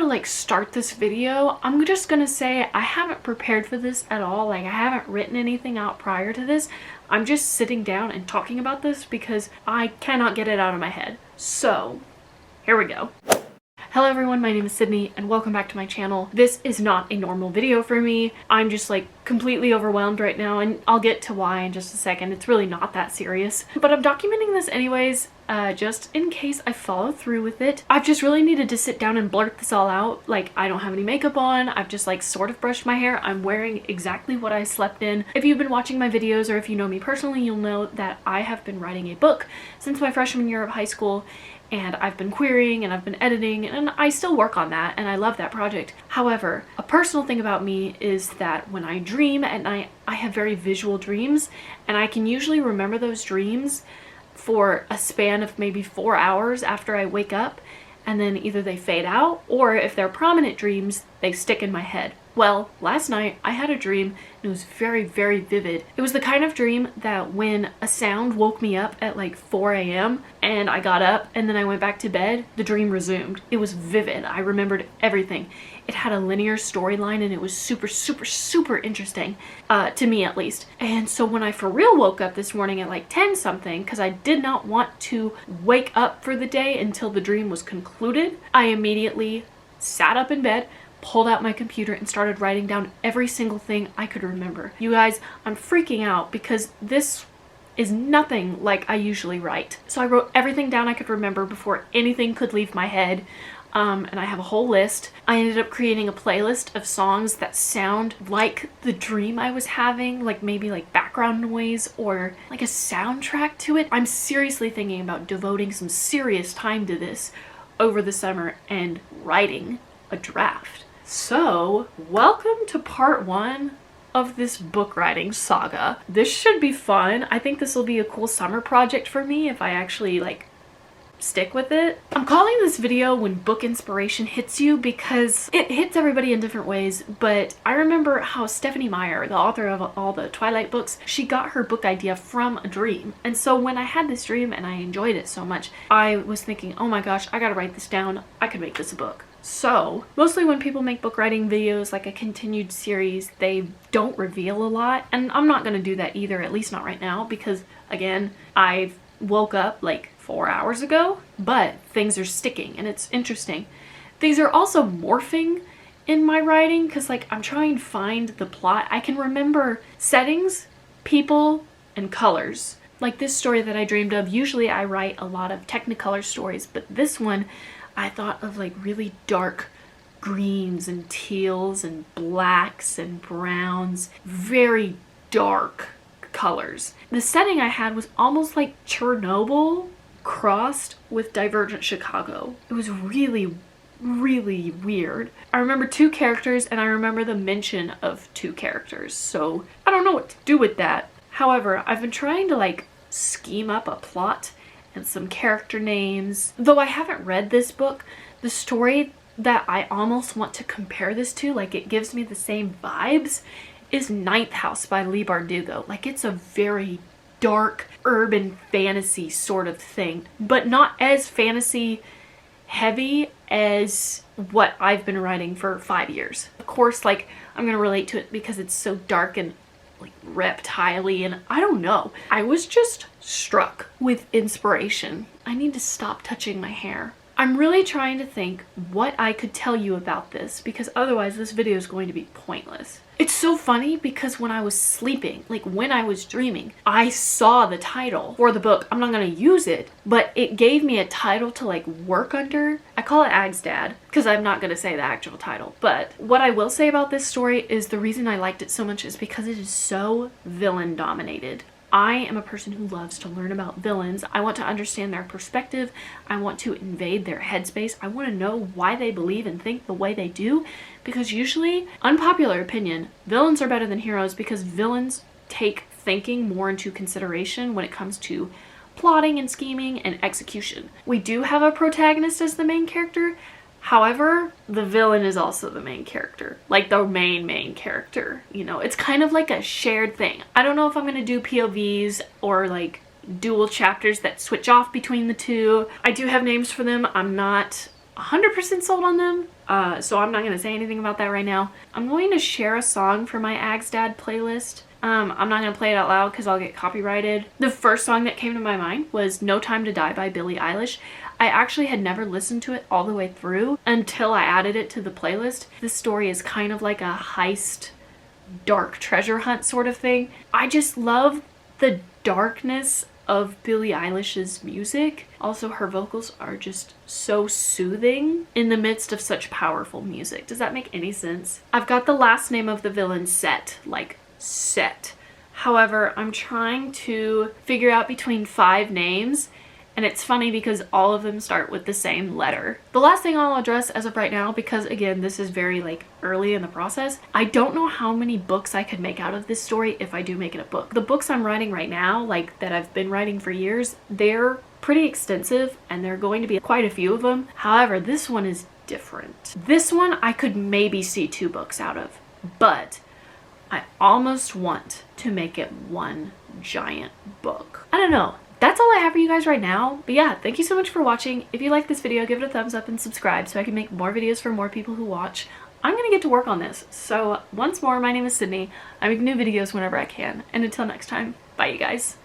to like start this video, I'm just gonna say I haven't prepared for this at all. Like I haven't written anything out prior to this. I'm just sitting down and talking about this because I cannot get it out of my head. So here we go. Hello everyone, my name is Sydney and welcome back to my channel. This is not a normal video for me. I'm just like completely overwhelmed right now, and I'll get to why in just a second. It's really not that serious, but I'm documenting this anyways, just in case I follow through with it. I've just really needed to sit down and blurt this all out. Like, I don't have any makeup on. I've just like sort of brushed my hair. I'm wearing exactly what I slept in. If you've been watching my videos or if you know me personally, you'll know that I have been writing a book since my freshman year of high school. And I've been querying and I've been editing, and I still work on that and I love that project. However, a personal thing about me is that when I dream at night, I have very visual dreams, and I can usually remember those dreams for a span of maybe 4 hours after I wake up, and then either they fade out, or if they're prominent dreams, they stick in my head. Well, last night I had a dream and it was very, very vivid. It was the kind of dream that when a sound woke me up at like 4 a.m. and I got up and then I went back to bed, the dream resumed. It was vivid. I remembered everything. It had a linear storyline and it was super, super, super interesting, to me at least. And so when I for real woke up this morning at like 10 something, because I did not want to wake up for the day until the dream was concluded, I immediately sat up in bed, pulled out my computer, and started writing down every single thing I could remember. You guys, I'm freaking out because this is nothing like I usually write. So I wrote everything down I could remember before anything could leave my head. And I have a whole list. I ended up creating a playlist of songs that sound like the dream I was having, like maybe like background noise or like a soundtrack to it. I'm seriously thinking about devoting some serious time to this over the summer and writing a draft. So, welcome to part 1 of this book writing saga. This should be fun. I think this will be a cool summer project for me if I actually like stick with it. I'm calling this video When Book Inspiration Hits You because it hits everybody in different ways, but I remember how Stephenie Meyer, the author of all the Twilight books, she got her book idea from a dream. And so when I had this dream and I enjoyed it so much, I was thinking, oh my gosh, I gotta write this down. I could make this a book. So, mostly when people make book writing videos, like a continued series, they don't reveal a lot. And I'm not going to do that either, at least not right now, because again, I woke up like 4 hours ago, but things are sticking and it's interesting. Things are also morphing in my writing because like I'm trying to find the plot. I can remember settings, people, and colors. Like this story that I dreamed of, usually I write a lot of Technicolor stories, but this one I thought of like really dark greens and teals and blacks and browns, very dark colors. The setting I had was almost like Chernobyl crossed with Divergent Chicago. It was really, really weird. I remember 2 characters and I remember the mention of 2 characters, so I don't know what to do with that. However, I've been trying to like scheme up a plot and some character names. Though I haven't read this book, the story that I almost want to compare this to, like it gives me the same vibes, is Ninth House by Leigh Bardugo. Like it's a very dark urban fantasy sort of thing, but not as fantasy heavy as what I've been writing for 5 years. Of course, like I'm gonna relate to it because it's so dark and like reptile-y, and I don't know. I was just struck with inspiration. I need to stop touching my hair. I'm really trying to think what I could tell you about this because otherwise this video is going to be pointless. It's so funny because when I was sleeping, like when I was dreaming, I saw the title for the book. I'm not going to use it, but it gave me a title to like work under. I call it Ag's Dad because I'm not going to say the actual title. But what I will say about this story is the reason I liked it so much is because it is so villain dominated. I am a person who loves to learn about villains. I want to understand their perspective. I want to invade their headspace. I want to know why they believe and think the way they do, because usually, unpopular opinion, villains are better than heroes because villains take thinking more into consideration when it comes to plotting and scheming and execution. We do have a protagonist as the main character. However, the villain is also the main character, like the main character, you know, it's kind of like a shared thing. I don't know if I'm going to do POVs or like dual chapters that switch off between the two. I do have names for them. I'm not 100% sold on them, so I'm not going to say anything about that right now. I'm going to share a song for my Agstad playlist. I'm not going to play it out loud because I'll get copyrighted. The first song that came to my mind was No Time to Die by Billie Eilish. I actually had never listened to it all the way through until I added it to the playlist. This story is kind of like a heist, dark treasure hunt sort of thing. I just love the darkness of Billie Eilish's music. Also, her vocals are just so soothing in the midst of such powerful music. Does that make any sense? I've got the last name of the villain set, like set. However, I'm trying to figure out between 5 names, and it's funny because all of them start with the same letter. The last thing I'll address as of right now, because again, this is very like early in the process, I don't know how many books I could make out of this story if I do make it a book. The books I'm writing right now, like that I've been writing for years, they're pretty extensive and there are going to be quite a few of them. However, this one is different. This one I could maybe see 2 books out of, but I almost want to make it one giant book. I don't know. That's all I have for you guys right now. But yeah, thank you so much for watching. If you like this video, give it a thumbs up and subscribe so I can make more videos for more people who watch. I'm gonna get to work on this. So once more, my name is Sydney. I make new videos whenever I can. And until next time, bye you guys.